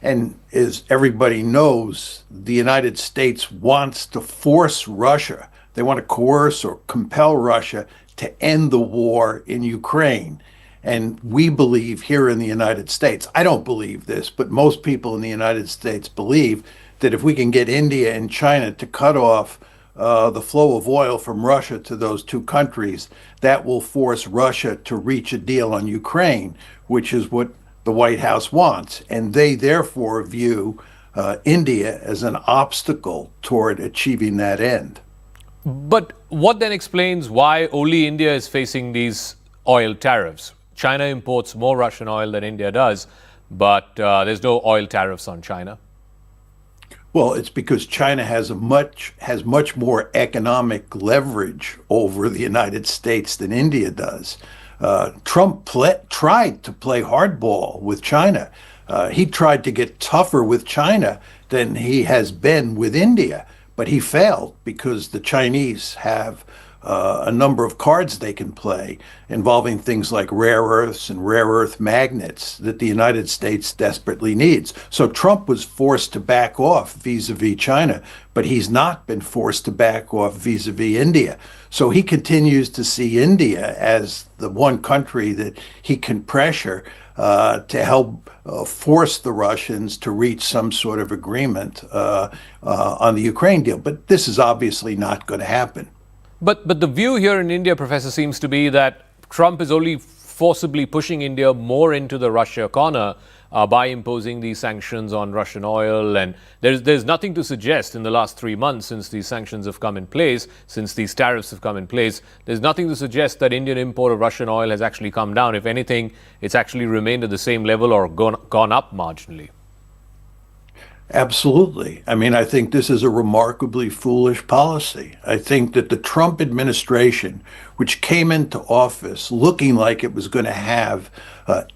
And as everybody knows, the United States wants to force Russia. They want to coerce or compel Russia to end the war in Ukraine. And we believe here in the United States, I don't believe this, but most people in the United States believe that if we can get India and China to cut off the flow of oil from Russia to those two countries, that will force Russia to reach a deal on Ukraine, which is what the White House wants. And they therefore view India as an obstacle toward achieving that end. But what then explains why only India is facing these oil tariffs? China imports more Russian oil than India does, but there's no oil tariffs on China. Well, it's because China has much more economic leverage over the United States than India does. Trump tried to play hardball with China. He tried to get tougher with China than he has been with India. But he failed because the Chinese have a number of cards they can play involving things like rare earths and rare earth magnets that the United States desperately needs. So Trump was forced to back off vis-a-vis China, but he's not been forced to back off vis-a-vis India. So he continues to see India as the one country that he can pressure to help force the Russians to reach some sort of agreement on the Ukraine deal. But this is obviously not going to happen. But the view here in India, Professor, seems to be that Trump is only forcibly pushing India more into the Russia corner by imposing these sanctions on Russian oil. And there's nothing to suggest in the last 3 months since these sanctions have come in place, since these tariffs have come in place, there's nothing to suggest that Indian import of Russian oil has actually come down. If anything, it's actually remained at the same level or gone up marginally. Absolutely. I mean, I think this is a remarkably foolish policy. I think that the Trump administration, which came into office looking like it was going to have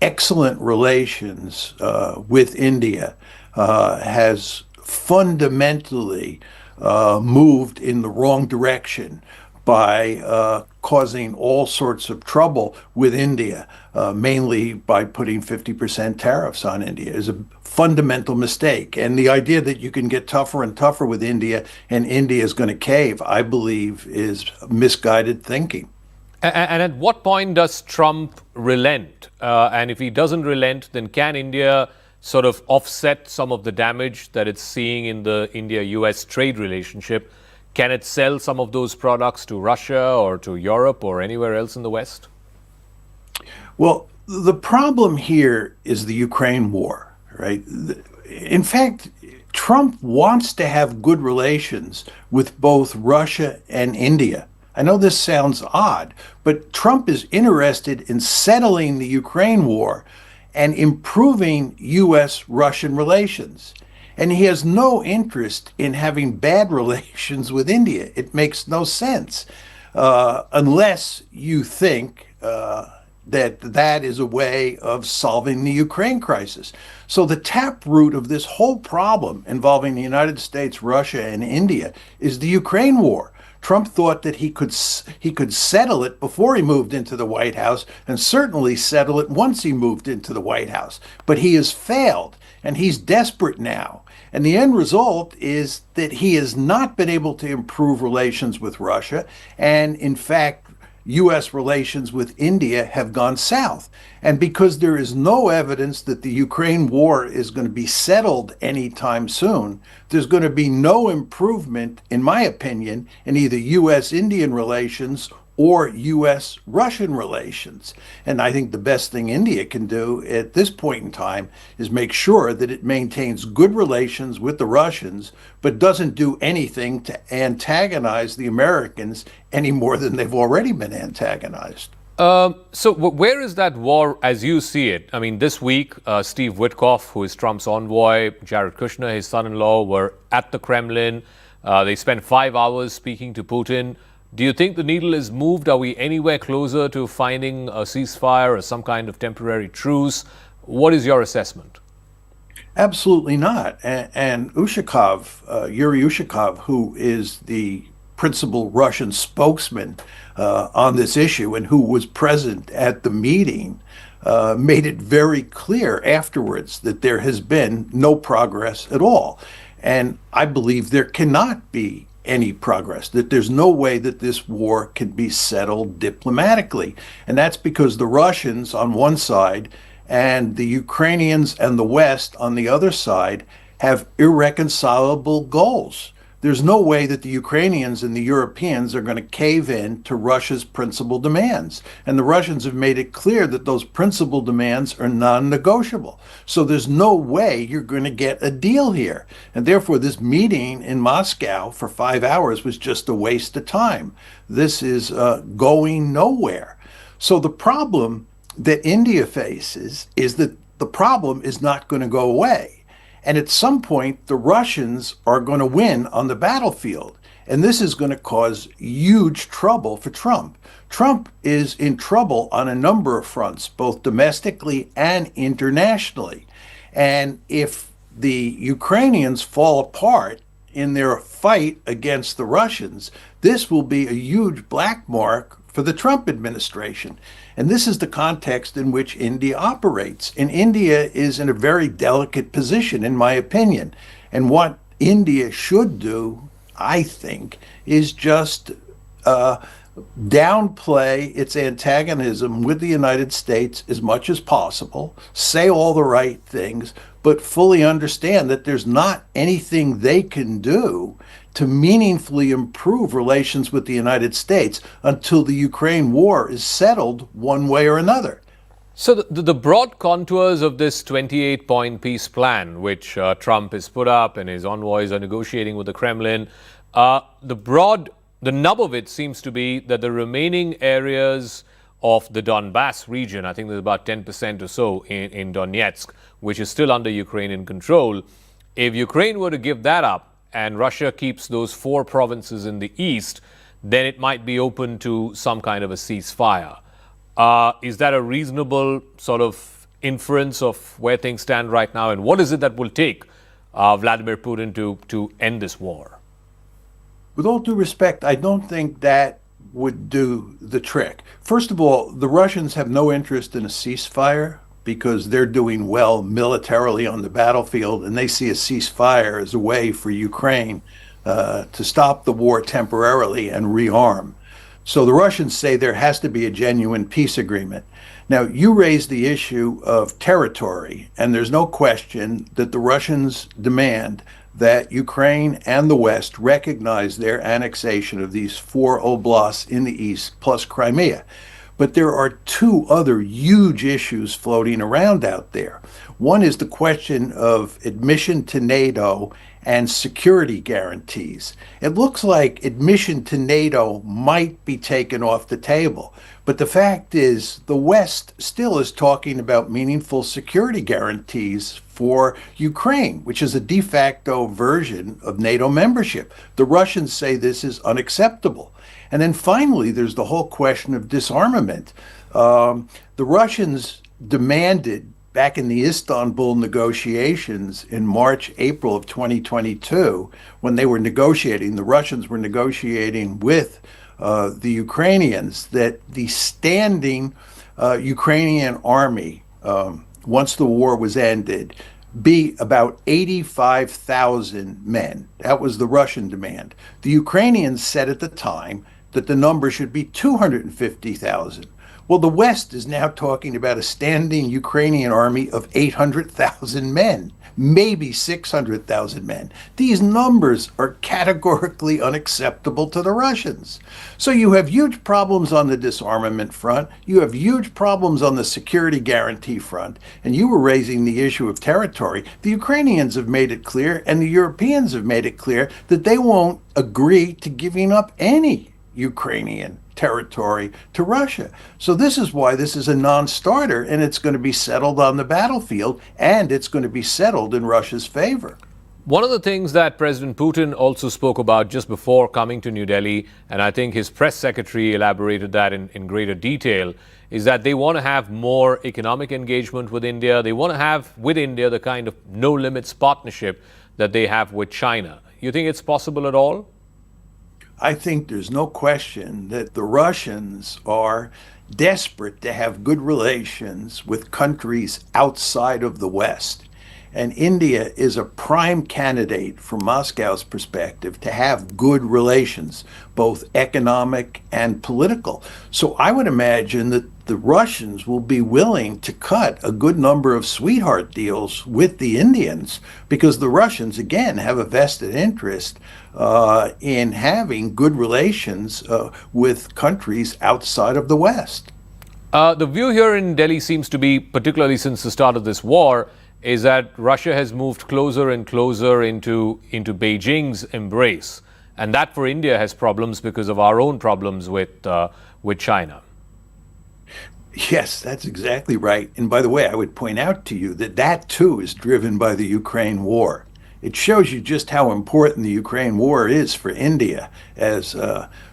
excellent relations with India, has fundamentally moved in the wrong direction by causing all sorts of trouble with India, mainly by putting 50% tariffs on India, is a fundamental mistake. And the idea that you can get tougher and tougher with India and India is going to cave, I believe, is misguided thinking. And at what point does Trump relent? And if he doesn't relent, then can India sort of offset some of the damage that it's seeing in the India-US trade relationship? Can it sell some of those products to Russia or to Europe or anywhere else in the West? Well, the problem here is the Ukraine war, right? In fact, Trump wants to have good relations with both Russia and India. I know this sounds odd, but Trump is interested in settling the Ukraine war and improving U.S.-Russian relations. And he has no interest in having bad relations with India. It makes no sense unless you think that is a way of solving the Ukraine crisis. So the taproot of this whole problem involving the United States, Russia, and India is the Ukraine war. Trump thought that he could settle it before he moved into the White House, and certainly settle it once he moved into the White House. But he has failed, and he's desperate now. And the end result is that he has not been able to improve relations with Russia, and in fact, U.S. relations with India have gone south. And because there is no evidence that the Ukraine war is going to be settled anytime soon, there's going to be no improvement, in my opinion, in either U.S.-Indian relations or U.S.-Russian relations. And I think the best thing India can do at this point in time is make sure that it maintains good relations with the Russians, but doesn't do anything to antagonize the Americans any more than they've already been antagonized. So where is that war as you see it? I mean, this week, Steve Witkoff, who is Trump's envoy, Jared Kushner, his son-in-law, were at the Kremlin. They spent 5 hours speaking to Putin. Do you think the needle is moved? Are we anywhere closer to finding a ceasefire or some kind of temporary truce? What is your assessment? Absolutely not. And Ushakov, Yuri Ushakov, who is the principal Russian spokesman on this issue and who was present at the meeting, made it very clear afterwards that there has been no progress at all. And I believe there cannot be any progress, that there's no way that this war can be settled diplomatically. And that's because the Russians on one side and the Ukrainians and the West on the other side have irreconcilable goals. There's no way that the Ukrainians and the Europeans are going to cave in to Russia's principal demands. And the Russians have made it clear that those principal demands are non-negotiable. So there's no way you're going to get a deal here. And therefore, this meeting in Moscow for 5 hours was just a waste of time. This is going nowhere. So the problem that India faces is that the problem is not going to go away. And at some point, the Russians are going to win on the battlefield. And this is going to cause huge trouble for Trump. Trump is in trouble on a number of fronts, both domestically and internationally. And if the Ukrainians fall apart in their fight against the Russians, this will be a huge black mark for the Trump administration. And this is the context in which India operates. And India is in a very delicate position, in my opinion. And what India should do, I think, is just downplay its antagonism with the United States as much as possible, say all the right things, but fully understand that there's not anything they can do to meaningfully improve relations with the United States until the Ukraine war is settled one way or another. So the broad contours of this 28-point peace plan, which Trump has put up and his envoys are negotiating with the Kremlin, the nub of it seems to be that the remaining areas of the Donbass region, I think there's about 10% or so in Donetsk, which is still under Ukrainian control. If Ukraine were to give that up, and Russia keeps those 4 provinces in the east, then it might be open to some kind of a ceasefire. Is that a reasonable sort of inference of where things stand right now? And what is it that will take Vladimir Putin to end this war? With all due respect, I don't think that would do the trick. First of all, the Russians have no interest in a ceasefire because they're doing well militarily on the battlefield, and they see a ceasefire as a way for Ukraine to stop the war temporarily and rearm. So the Russians say there has to be a genuine peace agreement. Now, you raised the issue of territory, and there's no question that the Russians demand that Ukraine and the West recognize their annexation of these 4 oblasts in the east plus Crimea. But there are two other huge issues floating around out there. One is the question of admission to NATO and security guarantees. It looks like admission to NATO might be taken off the table. But the fact is, the West still is talking about meaningful security guarantees for Ukraine, which is a de facto version of NATO membership. The Russians say this is unacceptable. And then finally, there's the whole question of disarmament. The Russians demanded back in the Istanbul negotiations in March, April of 2022, when they were negotiating, the Russians were negotiating with the Ukrainians, that the standing Ukrainian army, once the war was ended, be about 85,000 men. That was the Russian demand. The Ukrainians said at the time that the number should be 250,000. Well, the West is now talking about a standing Ukrainian army of 800,000 men, maybe 600,000 men. These numbers are categorically unacceptable to the Russians. So you have huge problems on the disarmament front, you have huge problems on the security guarantee front, and you were raising the issue of territory. The Ukrainians have made it clear, and the Europeans have made it clear, that they won't agree to giving up any Ukrainian territory to Russia. So this is why this is a non-starter, and it's going to be settled on the battlefield, and it's going to be settled in Russia's favor. One of the things that President Putin also spoke about just before coming to New Delhi, and I think his press secretary elaborated that in greater detail, is that they want to have more economic engagement with India. They want to have with India the kind of no limits partnership that they have with China. You think it's possible at all? I think there's no question that the Russians are desperate to have good relations with countries outside of the West. And India is a prime candidate from Moscow's perspective to have good relations, both economic and political. So I would imagine that the Russians will be willing to cut a good number of sweetheart deals with the Indians, because the Russians, again, have a vested interest in having good relations with countries outside of the West. The view here in Delhi seems to be, particularly since the start of this war, is that Russia has moved closer and closer into Beijing's embrace. And that for India has problems because of our own problems with China. Yes, that's exactly right. And by the way, I would point out to you that that too is driven by the Ukraine war. It shows you just how important the Ukraine war is for India, as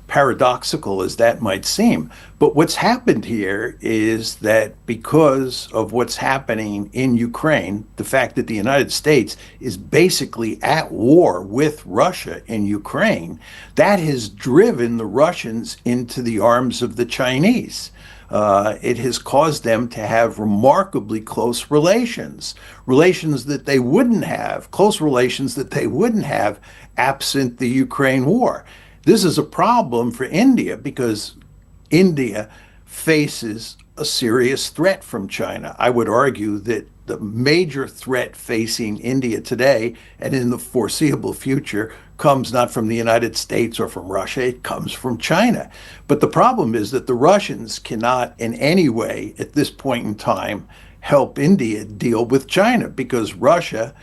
paradoxical as that might seem. But what's happened here is that because of what's happening in Ukraine, the fact that the United States is basically at war with Russia in Ukraine, that has driven the Russians into the arms of the Chinese. It has caused them to have remarkably close relations, relations that they wouldn't have, close relations that they wouldn't have absent the Ukraine war. This is a problem for India because India faces a serious threat from China. I would argue that the major threat facing India today and in the foreseeable future comes not from the United States or from Russia, it comes from China. But the problem is that the Russians cannot in any way at this point in time help India deal with China, because Russia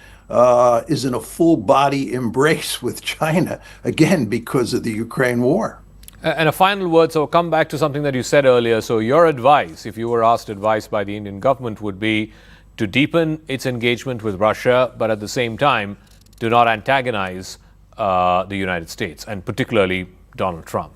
is in a full body embrace with China, again, because of the Ukraine war. And a final word, so come back to something that you said earlier. So your advice, if you were asked advice by the Indian government, would be to deepen its engagement with Russia, but at the same time, do not antagonize the United States, and particularly Donald Trump.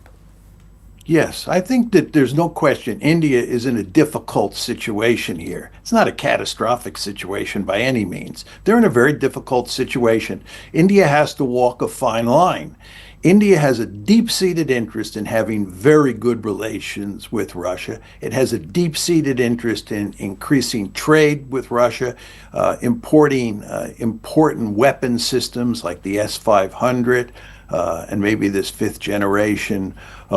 Yes, I think that there's no question India is in a difficult situation here. It's not a catastrophic situation by any means. They're in a very difficult situation. India has to walk a fine line. India has a deep-seated interest in having very good relations with Russia. It has a deep-seated interest in increasing trade with Russia, importing important weapon systems like the S-500, and maybe this fifth generation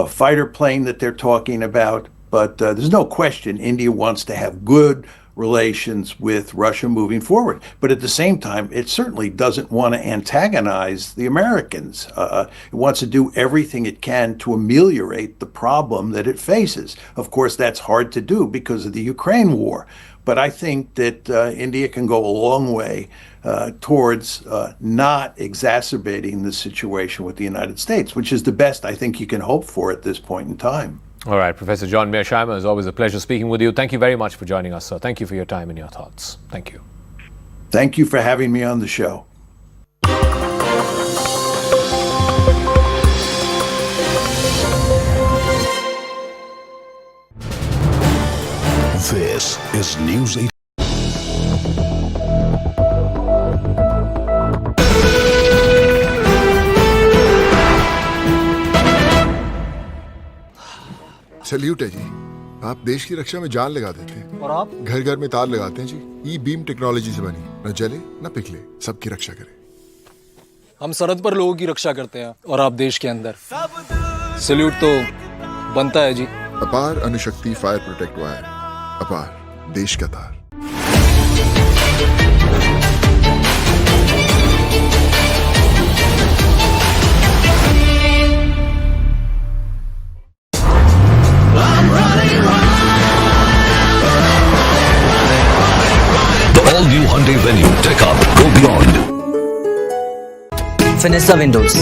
fighter plane that they're talking about. But there's no question India wants to have good relations with Russia moving forward. But at the same time, it certainly doesn't want to antagonize the Americans. It wants to do everything it can to ameliorate the problem that it faces. Of course, that's hard to do because of the Ukraine war. But I think that India can go a long way towards not exacerbating the situation with the United States, which is the best I think you can hope for at this point in time. All right, Professor John Mearsheimer, it's always a pleasure speaking with you. Thank you very much for joining us, sir. Thank you for your time and your thoughts. Thank you. Thank you for having me on the show. This is News 8. Salute है जी। आप देश की रक्षा में जान लगा देते हैं और आप घर घर में तार लगाते हैं जी। ई बीम टेक्नोलॉजी से बनी, न जले न पिघले, सबकी रक्षा करे। हम सरहद पर लोगों की रक्षा करते हैं और आप देश के अंदर। सैल्यूट तो बनता है जी। अपार अणुशक्ति फायर प्रोटेक्ट वायर, अपार देश का तार। All new Hyundai Venue, tech up, go beyond. Finessa Windows,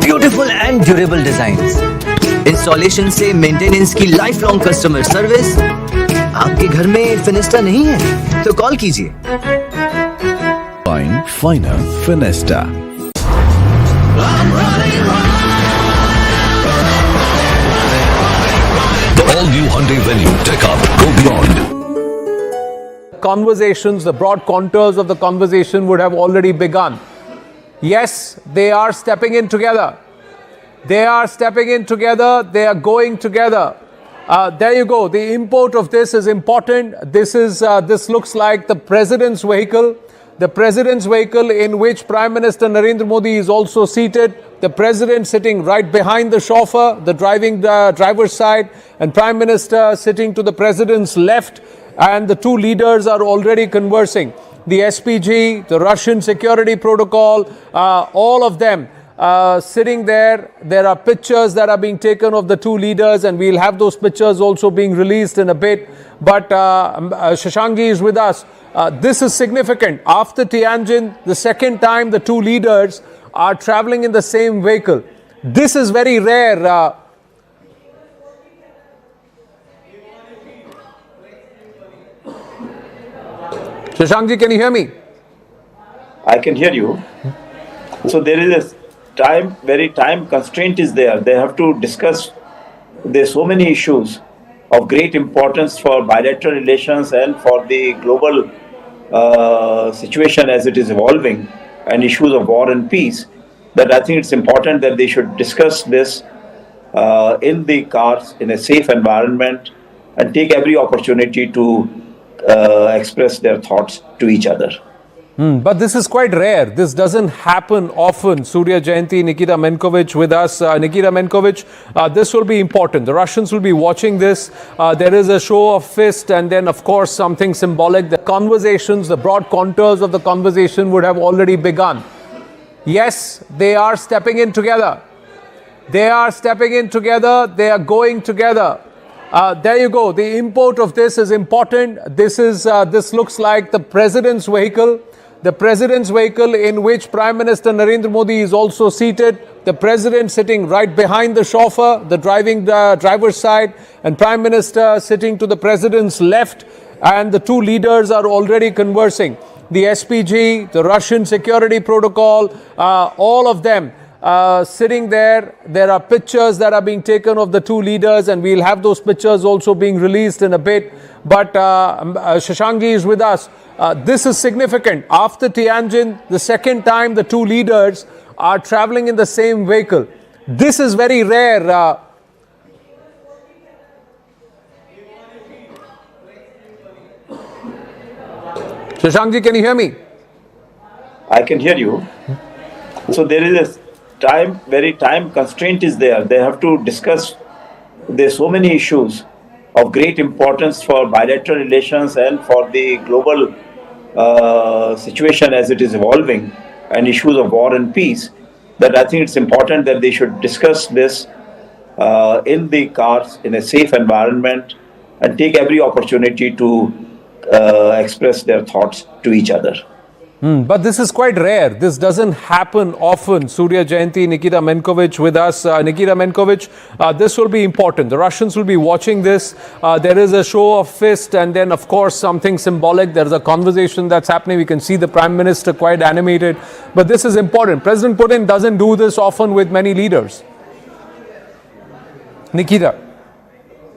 beautiful and durable designs. Installation से maintenance की lifelong customer service. आपके घर में Finesta नहीं है तो कॉल कीजिए. Find finer Finesta. The all new Hyundai Venue, tech up, go beyond. Conversations, the broad contours of the conversation would have already begun. Yes, they are stepping in together. They are stepping in together. They are going together. There you go. The import of this is important. This looks like the president's vehicle. The president's vehicle in which Prime Minister Narendra Modi is also seated. The president sitting right behind the chauffeur, the driver's side, and Prime Minister sitting to the president's left. And the two leaders are already conversing. The SPG, the Russian security protocol, all of them sitting there. There are pictures that are being taken of the two leaders, and we'll have those pictures also being released in a bit. But Shashangi is with us. This is significant. After Tianjin, the second time the two leaders are traveling in the same vehicle. This is very rare. Shashankji, can you hear me? I can hear you. So there is a very time constraint is there. They have to discuss. There's so many issues of great importance for bilateral relations and for the global situation as it is evolving, and issues of war and peace, that I think it's important that they should discuss this in the cars in a safe environment and take every opportunity to express their thoughts to each other. But this is quite rare. This doesn't happen often. Surya Jayanti, Nikita Menkovich with us. Nikita Menkovich, this will be important. The Russians will be watching this. There is a show of fist and then, of course, something symbolic. The conversations, the broad contours of the conversation would have already begun. Yes, they are stepping in together. They are stepping in together. They are going together. There you go. The import of this is important. This looks like the president's vehicle. The president's vehicle in which Prime Minister Narendra Modi is also seated. The president sitting right behind the chauffeur, the driver's side, and Prime Minister sitting to the president's left. And the two leaders are already conversing. The SPG, the Russian security protocol, all of them sitting there. There are pictures that are being taken of the two leaders, and we'll have those pictures also being released in a bit. But Shashangi is with us. This is significant. After Tianjin, the second time the two leaders are traveling in the same vehicle. This is very rare. Shashankji, can you hear me? I can hear you. So there is a very time constraint is there. They have to discuss. There's so many issues of great importance for bilateral relations and for the global situation as it is evolving, and issues of war and peace, that I think it's important that they should discuss this in the cars in a safe environment and take every opportunity to express their thoughts to each other. But this is quite rare. This doesn't happen often. Surya Jayanti, Nikita Menkovich with us. Nikita Menkovich, this will be important. The Russians will be watching this. There is a show of fist and then, of course, something symbolic. There's a conversation that's happening. We can see the Prime Minister quite animated. But this is important. President Putin doesn't do this often with many leaders. Nikita.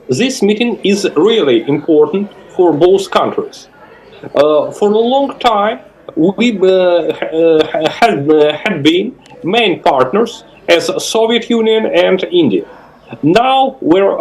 This meeting is really important for both countries. For a long time, we had been main partners as Soviet Union and India. Now we're